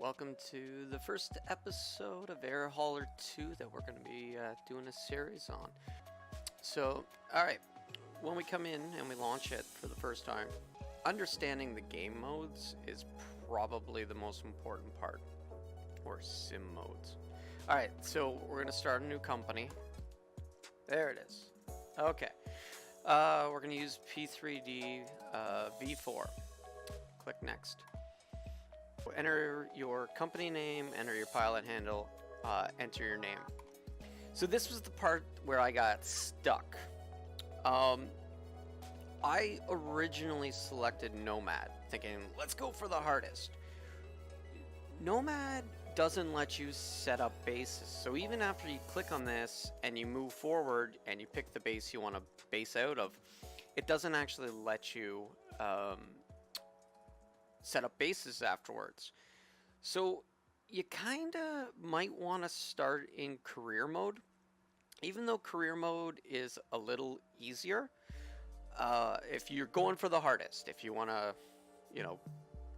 welcome to the first episode of Air Hauler 2 that we're going to be doing a series on. So, alright, when we come in and we launch it for the first time, understanding the game modes is probably the most important part, or sim modes. Alright, so we're going to start a new company. There it is. Okay, we're going to use P3Dv4. Click next. Enter your company name, enter your pilot handle, enter your name. So this was the part where I got stuck. I originally selected Nomad, thinking, let's go for the hardest. Nomad doesn't let you set up bases, so even after you click on this and you move forward and you pick the base you want to base out of, it doesn't actually let you set up bases afterwards. So you kinda might want to start in career mode, even though career mode is a little easier. If you're going for the hardest, if you want to,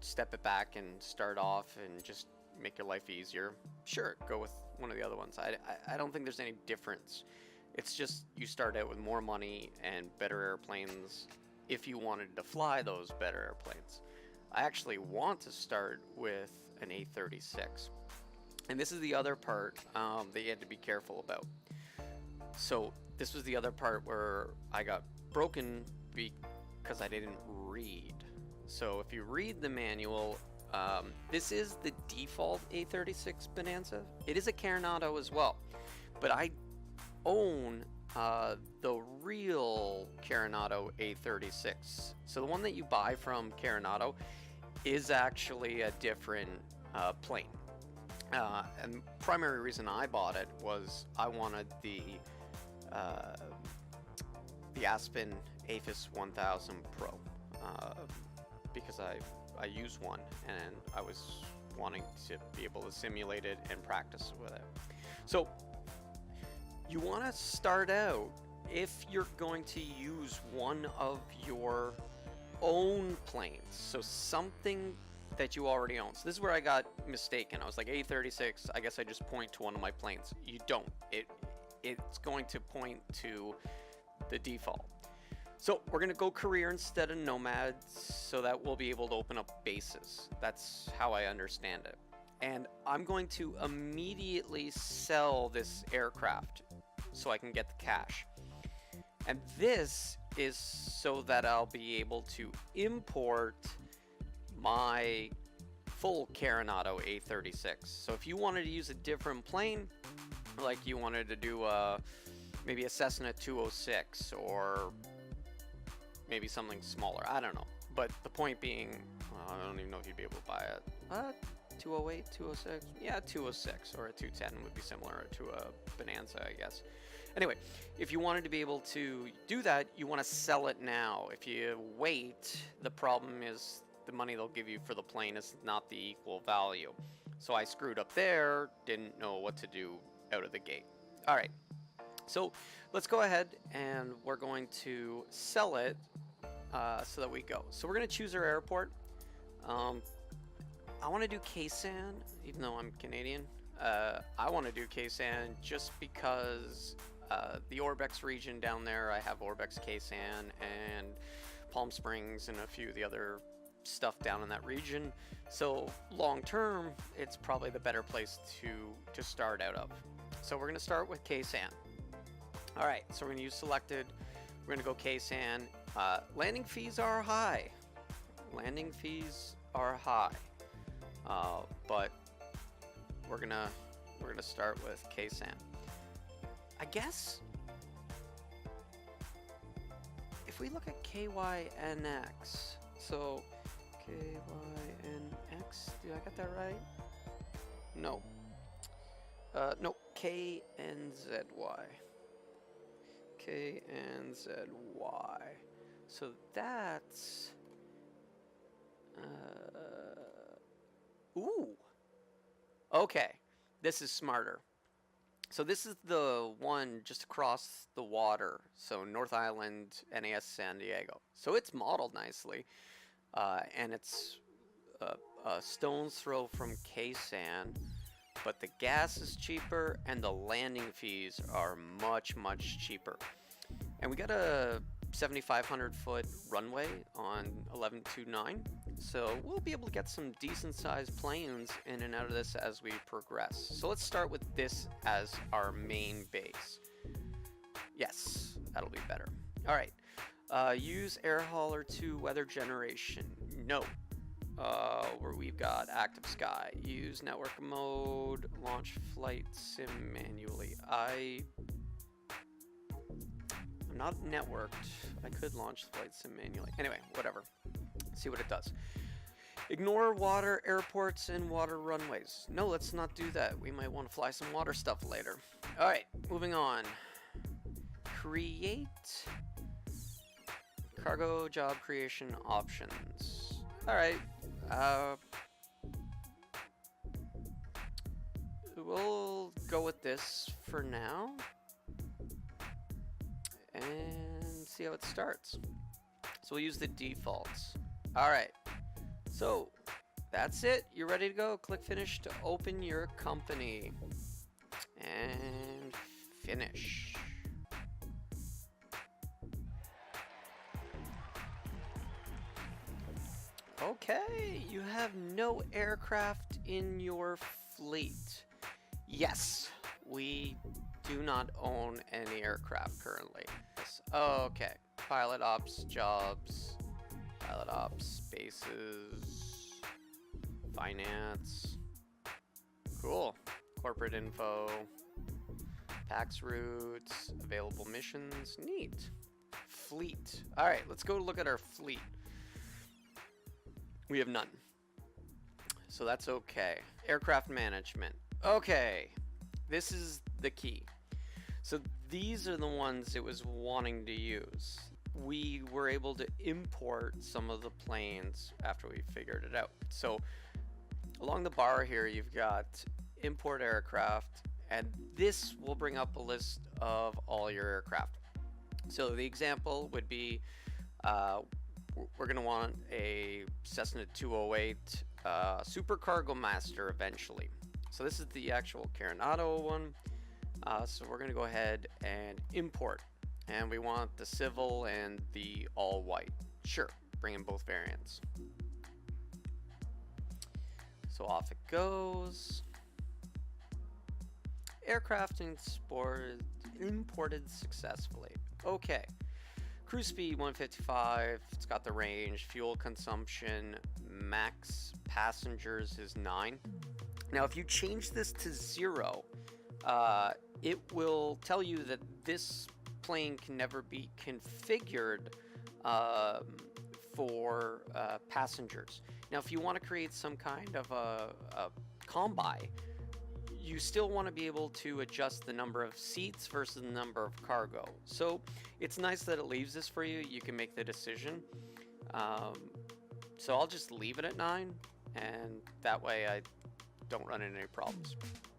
step it back and start off and just make your life easier, sure, go with one of the other ones. I don't think there's any difference. It's just you start out with more money and better airplanes if you wanted to fly those better airplanes. I actually want to start with an A36, and this is the other part that you had to be careful about. So this was the other part where I got broken because I didn't read. So if you read the manual, this is the default A36 Bonanza. It is a Coronado as well, but I own the real Coronado A36. So the one that you buy from Coronado is actually a different plane. And primary reason I bought it was I wanted the Aspen AFIS 1000 Pro because I use one and I was wanting to be able to simulate it and practice with it. So you want to start out, if you're going to use one of your own planes, so something that you already own. So this is where I got mistaken. I was like, A36, I guess I just point to one of my planes. You don't. It's going to point to the default. So we're going to go career instead of Nomad, so that we'll be able to open up bases. That's how I understand it. And I'm going to immediately sell this aircraft so I can get the cash. And this is so that I'll be able to import my full Coronado A36. So if you wanted to use a different plane, like you wanted to do maybe a Cessna 206 or maybe something smaller, I don't know. But the point being, I don't even know if you'd be able to buy it. 208, 206? Yeah, 206 or a 210 would be similar to a Bonanza, I guess. Anyway, if you wanted to be able to do that, you want to sell it now. If you wait, the problem is the money they'll give you for the plane is not the equal value. So I screwed up there, didn't know what to do out of the gate. All right, so let's go ahead and we're going to sell it so that we go. So we're going to choose our airport. I want to do Ksan, even though I'm Canadian. I want to do Ksan just because the Orbex region down there, I have Orbex, Ksan, and Palm Springs, and a few of the other stuff down in that region. So long term, it's probably the better place to start out of. So we're going to start with Ksan. All right, so we're going to use selected. We're going to go Ksan. Landing fees are high. Landing fees are high. But we're gonna start with Ksan. I guess if we look at KYNX, so KYNX, did I get that right? No. No, KNZY. KNZY. So that's ooh. Okay, this is smarter. So this is the one just across the water. So North Island, NAS San Diego. So it's modeled nicely, and it's a stone's throw from K-San, but the gas is cheaper and the landing fees are much, much cheaper. And we got a 7,500 foot runway on 1129, so we'll be able to get some decent sized planes in and out of this as we progress. So let's start with this as our main base. Yes, that'll be better. All right, use air hauler to weather generation. No. Where we've got active sky. Use network mode. Launch flight sim manually. I'm not networked. I could launch flight sim manually. Anyway, whatever. See what it does. Ignore water airports and water runways. No, let's not do that. We might want to fly some water stuff later. All right, moving on. Create cargo job creation options. All right. We'll go with this for now and see how it starts. So we'll use the defaults. All right, so that's it. You're ready to go. Click finish to open your company and finish. Okay, you have no aircraft in your fleet. Yes, we do not own any aircraft currently. Okay, pilot ops jobs, pilot ops bases, finance. Cool. Corporate info, PAX routes, available missions. Neat. Fleet. All right, let's go look at our fleet. We have none. So that's okay. Aircraft management. Okay. This is the key. So these are the ones it was wanting to use. We were able to import some of the planes after we figured it out. So along the bar here, you've got import aircraft, and this will bring up a list of all your aircraft. So the example would be, we're going to want a Cessna 208 Super Cargo Master eventually. So this is the actual Coronado one. So we're going to go ahead and import. And we want the civil and the all white. Sure, bring in both variants. So off it goes. Aircraft imported successfully. Okay. Cruise speed 155, it's got the range, fuel consumption, max passengers is 9. Now if you change this to 0, it will tell you that this plane can never be configured for passengers. Now if you want to create some kind of a combi, you still want to be able to adjust the number of seats versus the number of cargo. So it's nice that it leaves this for you. You can make the decision. So I'll just leave it at 9, and that way I don't run into any problems.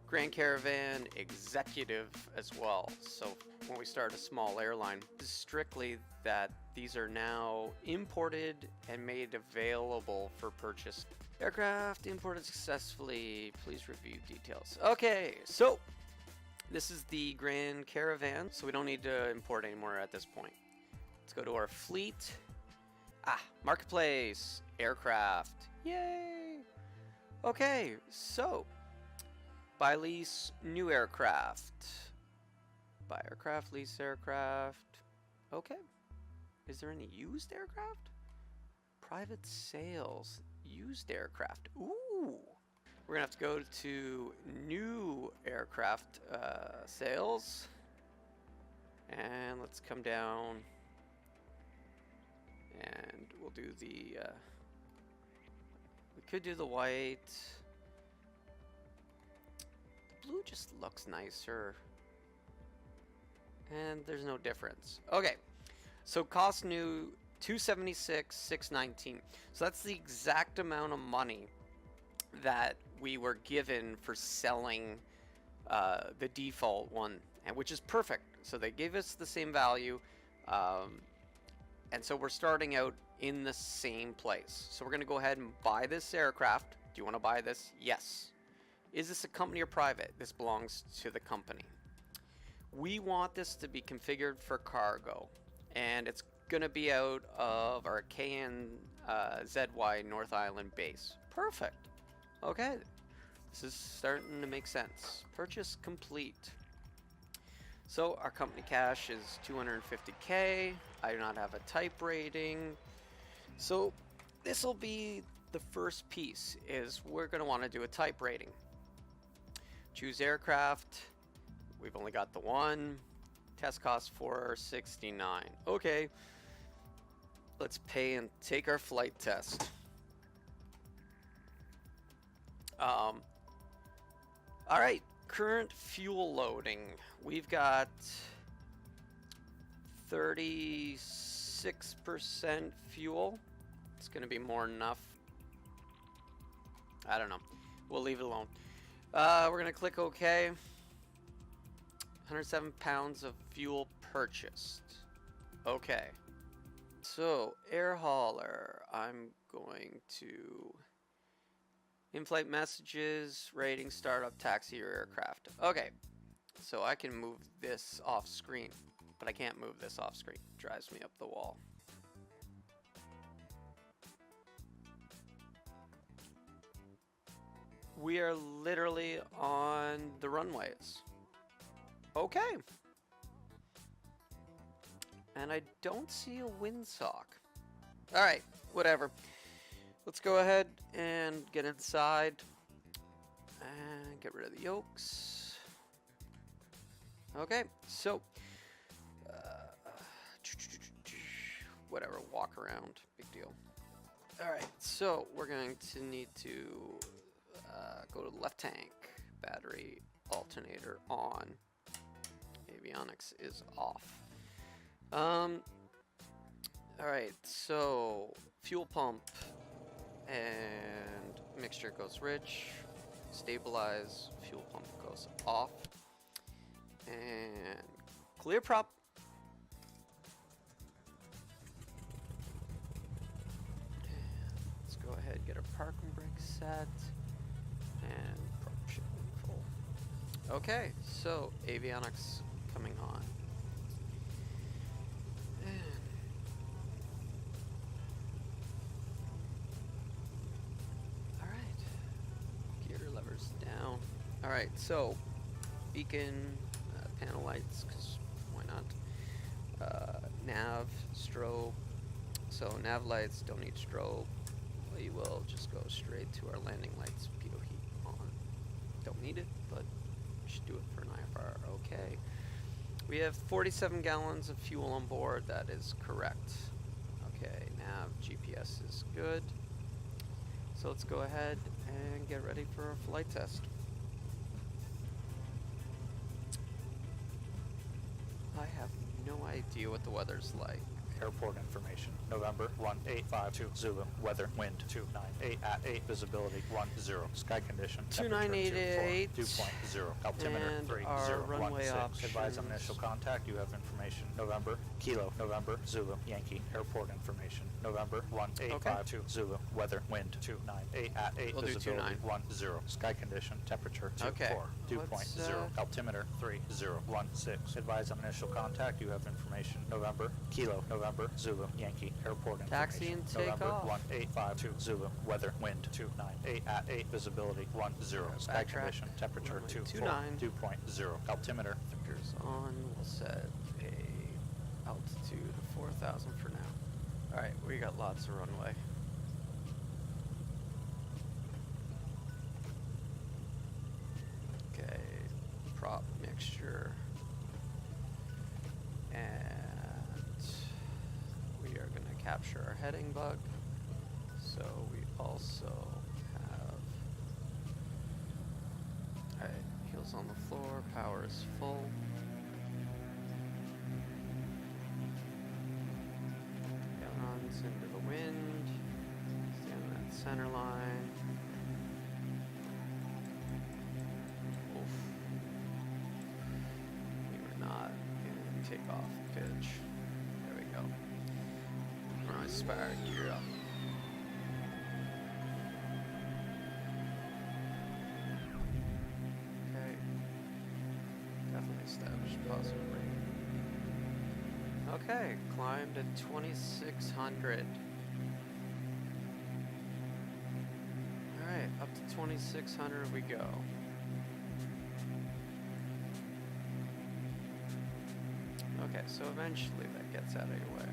Grand Caravan Executive as well. So when we start a small airline, it's strictly that these are now imported and made available for purchase. Aircraft imported successfully. Please review details. Okay, so this is the Grand Caravan, so we don't need to import anymore at this point. Let's go to our fleet. Marketplace, aircraft. Yay! Okay, so buy, lease, new aircraft. Buy aircraft, lease aircraft. Okay. Is there any used aircraft? Private sales. Used aircraft. Ooh. We're gonna have to go to new aircraft sales, and let's come down and we'll do the we could do the white. The blue just looks nicer, and there's no difference. Okay, so cost new 276, 619. So that's the exact amount of money that we were given for selling the default one, and which is perfect. So they gave us the same value, and so we're starting out in the same place. So we're going to go ahead and buy this aircraft. Do you want to buy this? Yes. Is this a company or private? This belongs to the company. We want this to be configured for cargo, and it's going to be out of our KNZY North Island base. Perfect. Okay. This is starting to make sense. Purchase complete. So our company cash is 250K. I do not have a type rating. So this will be the first piece, is we're going to want to do a type rating. Choose aircraft. We've only got the one. Test cost $469. Okay. Let's pay and take our flight test. All right. Current fuel loading. We've got 36% fuel. It's going to be more than enough. I don't know. We'll leave it alone. We're going to click OK. 107 pounds of fuel purchased. Okay. So, air hauler. I'm going to in-flight messages, rating, startup, taxi, or aircraft. Okay. So I can move this off screen, but I can't move this off screen. It drives me up the wall. We are literally on the runways. Okay. And I don't see a windsock. Alright, whatever. Let's go ahead and get inside and get rid of the yokes. Okay, so whatever, walk around, big deal. Alright, so we're going to need to go to the left tank, battery, alternator on, avionics is off. Alright, so fuel pump and mixture goes rich, stabilize, fuel pump goes off, and clear prop. Let's go ahead and get our parking brake set and prop shifting full. Okay, so avionics coming on. Alright, gear levers down. Alright, so beacon, panel lights, because why not? Nav, strobe. So nav lights don't need strobe. We will just go straight to our landing lights. Pitot heat on. Don't need it, but we should do it for an IFR. Okay. We have 47 gallons of fuel on board. That is correct. Okay, nav, GPS is good. So let's go ahead and get ready for a flight test. I have no idea what the weather's like. Airport information. November 1852 Zulu. Weather wind 298 at 8. Visibility 10. Sky condition. 2988. 2.0. Altimeter And our runway 3016. options. Advise on initial contact. You have information. November Kilo. November Zulu. Yankee. Airport information. November 1852 Zulu. Weather wind 298 at 8. We'll do Visibility 29. 10. Sky condition. Temperature 24. Okay. 2.0. Altimeter 3016. Advise on initial contact. You have information. November Kilo. November Zulu. Yankee. Airport information. Taxi and take November off. 1852 Zulu. Weather wind 298 at 8. Visibility 10. Sky Backtrack. condition. Temperature Runway 24. 2.0. Altimeter. Flickers on. We'll set a altitude of 4,000 for now. Alright, we got lots of runway. Okay, prop mixture. And we are going to capture our heading bug. So we also have, alright, heels on the floor, power is full. Runs into the wind, stay on that center line. Oof. We were not in takeoff pitch. There we go. Runway Spire gear up. Okay. Definitely established positive rating. Okay, climbed at 2600. Alright, up to 2600 we go. Okay, so eventually that gets out of your way.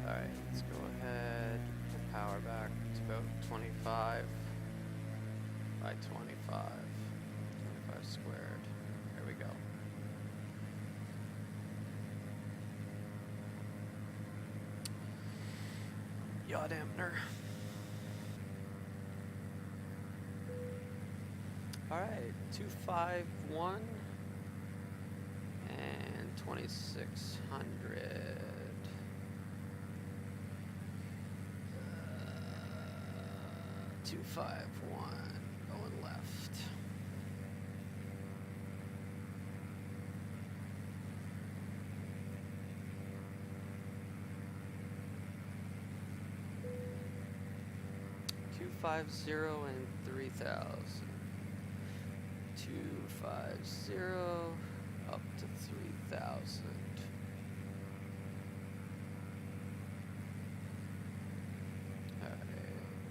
Alright, let's go ahead and power back to about 25 by 25. 25 squared. There we go. Yaw dampener. Alright, 251 and 2600. 251 going left. and 3000. 250 up to 3000. Alright,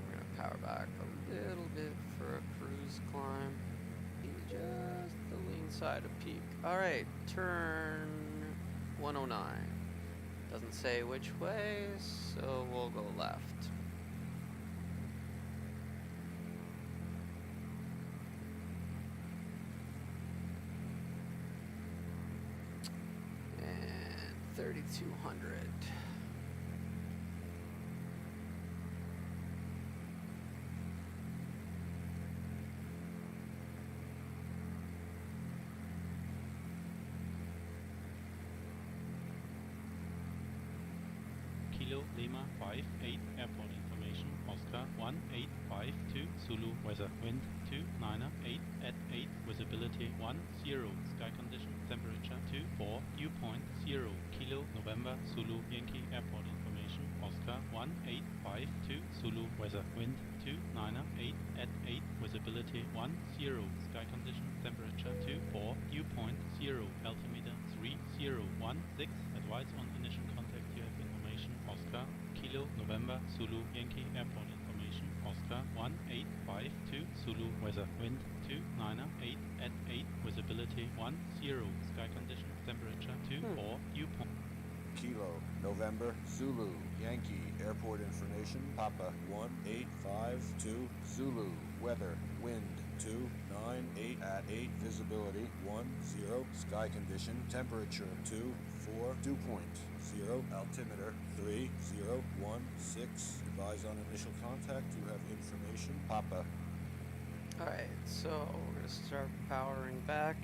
we're gonna power back a little bit for a cruise climb. Just the lean side of peak. Alright, turn 109. Doesn't say which way, so we'll go left. And 3200. Kilo Lima 58 airport information Oscar 1852 Zulu weather wind 298 at 8 visibility 10 sky condition temperature 24 dew point 0 Kilo November Zulu Yankee airport information Oscar 1852 Zulu weather wind 298 at 8 visibility 10 sky condition temperature 24 dew point 0 altimeter 3016 advice on initial contact you have information Oscar Kilo November Zulu Yankee airport information Oscar 1852 Zulu weather wind 298 at 8 visibility 10 sky condition temperature 24 dew point. Kilo November Zulu Yankee airport information Papa 1852 Zulu weather wind 298 at 8 visibility 10 sky condition temperature 24 dew point 0 altimeter 3016 advise on initial contact you have information Papa. Alright, so we're gonna start powering back.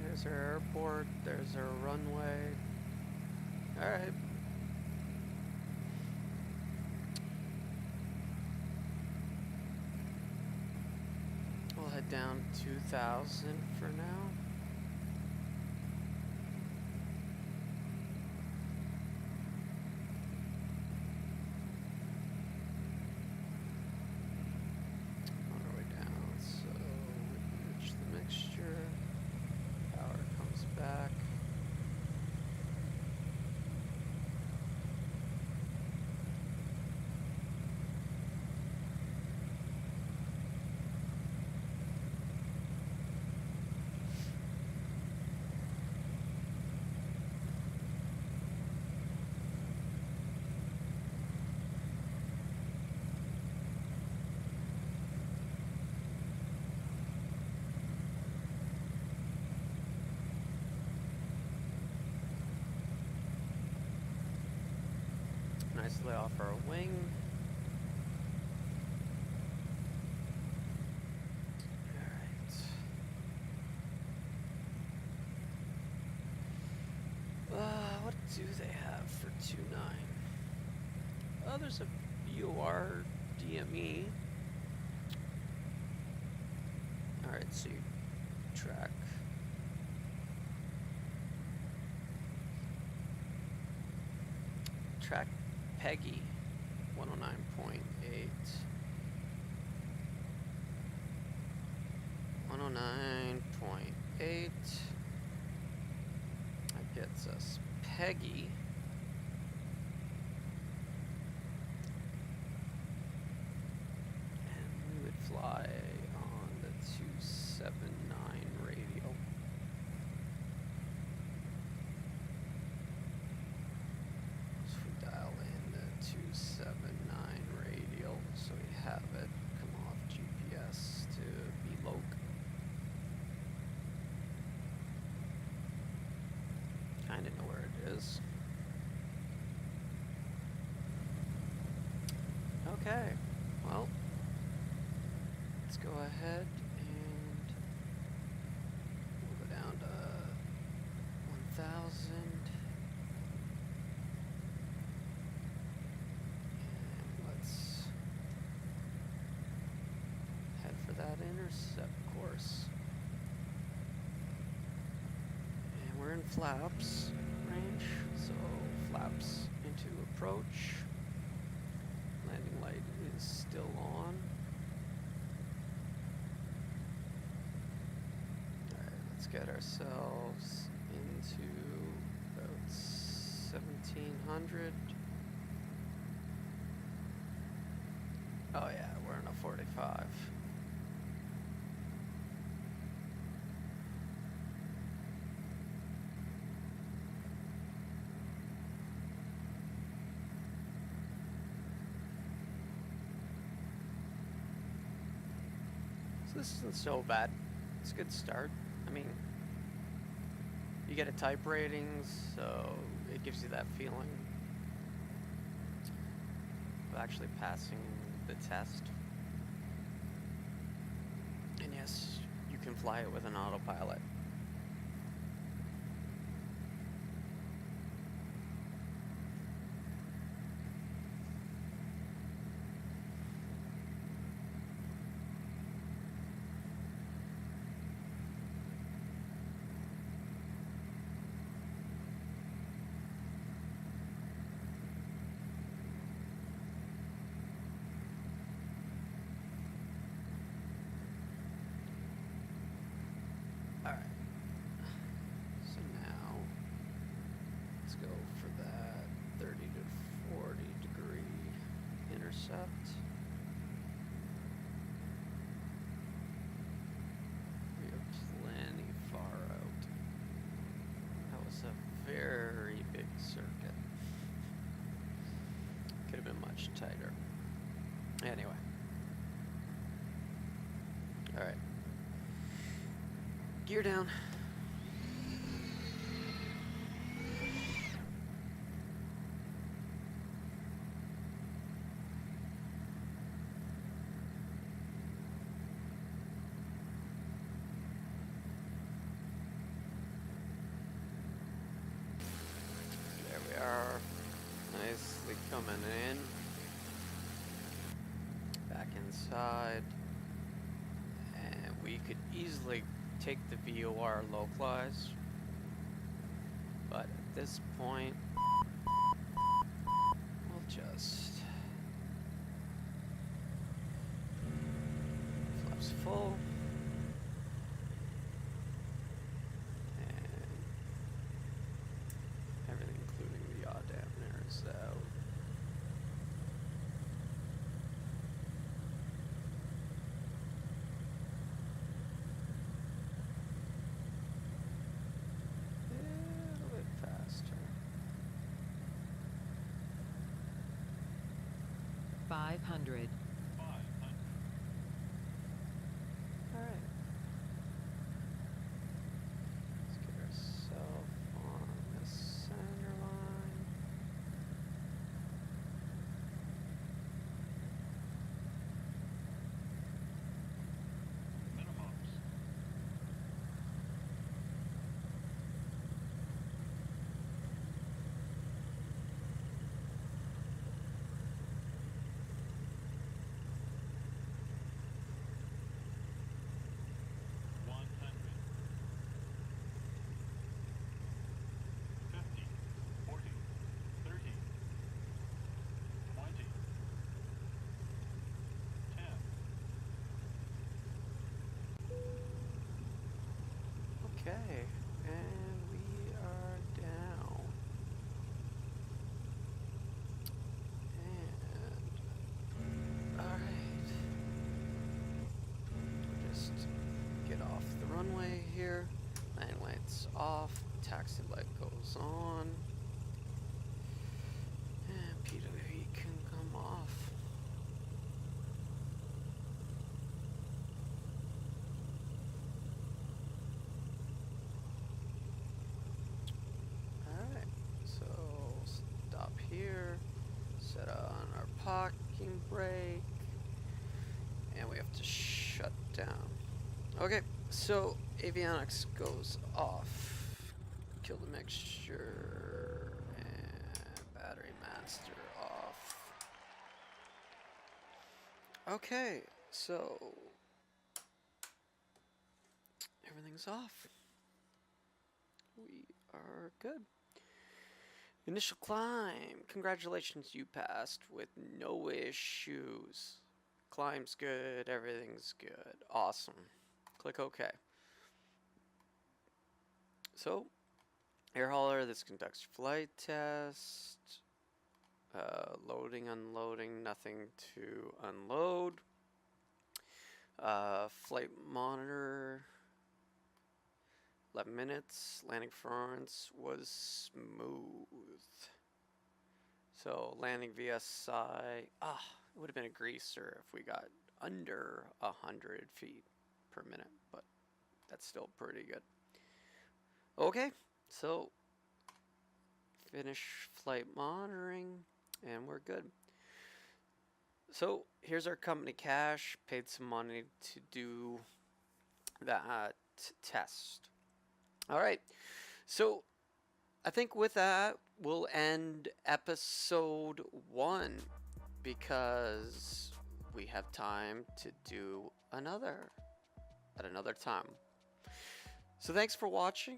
There's our airport, there's our runway. Alright. We'll head down 2000 for now. On our way down, so we reach the mixture. Power comes back. Nicely off our wing. Alright. What do they have for 2.9? there's a VOR DME. Alright, so you track. Track Peggy 109.8. 109.8. That gets us Peggy. And we would fly on the 279 radial. So we dial in the 279 radial, so we have it come off GPS to be loc. Kinda know where it is. Okay, well, let's go ahead and we'll go down to 1,000. And let's head for that intercept course. And we're in flaps range, so flaps into approach. Landing light is still on. Alright, let's get ourselves into about 1,700. Oh yeah, we're in a 45. So this isn't so bad. It's a good start. I mean, you get a type rating, so it gives you that feeling of actually passing the test. And yes, you can fly it with an autopilot. Alright, so now let's go for that 30 to 40 degree intercept. We are plenty far out. That was a very big circuit. Could have been much tighter. Anyway. Alright. Gear down. There we are. Nicely coming in. Back inside. And we could easily take the VOR localize, but at this point we'll just flaps full and everything including the yaw dampener is out. Faster. 500. Alright. Let's get ourselves on the center line. runway here. Landing lights off. Taxi light goes on. And P3 can come off. Alright, so stop here. Set on our parking brake. And we have to shut down. Okay, so avionics goes off. Kill the mixture. And battery master off. Okay, so everything's off. We are good. Initial climb. Congratulations, you passed with no issues. Climb's good, everything's good. Awesome. Click OK. So, air hauler, this conducts flight test. Loading, unloading, nothing to unload. Flight monitor, 11 minutes. Landing performance was smooth. So, landing VSI, it would have been a greaser if we got under 100 feet per minute, but that's still pretty good. Okay, so finish flight monitoring, and we're good. So here's our company cash. Paid some money to do that test. All right, so I think with that we'll end episode 1 because we have time to do another at another time. So thanks for watching.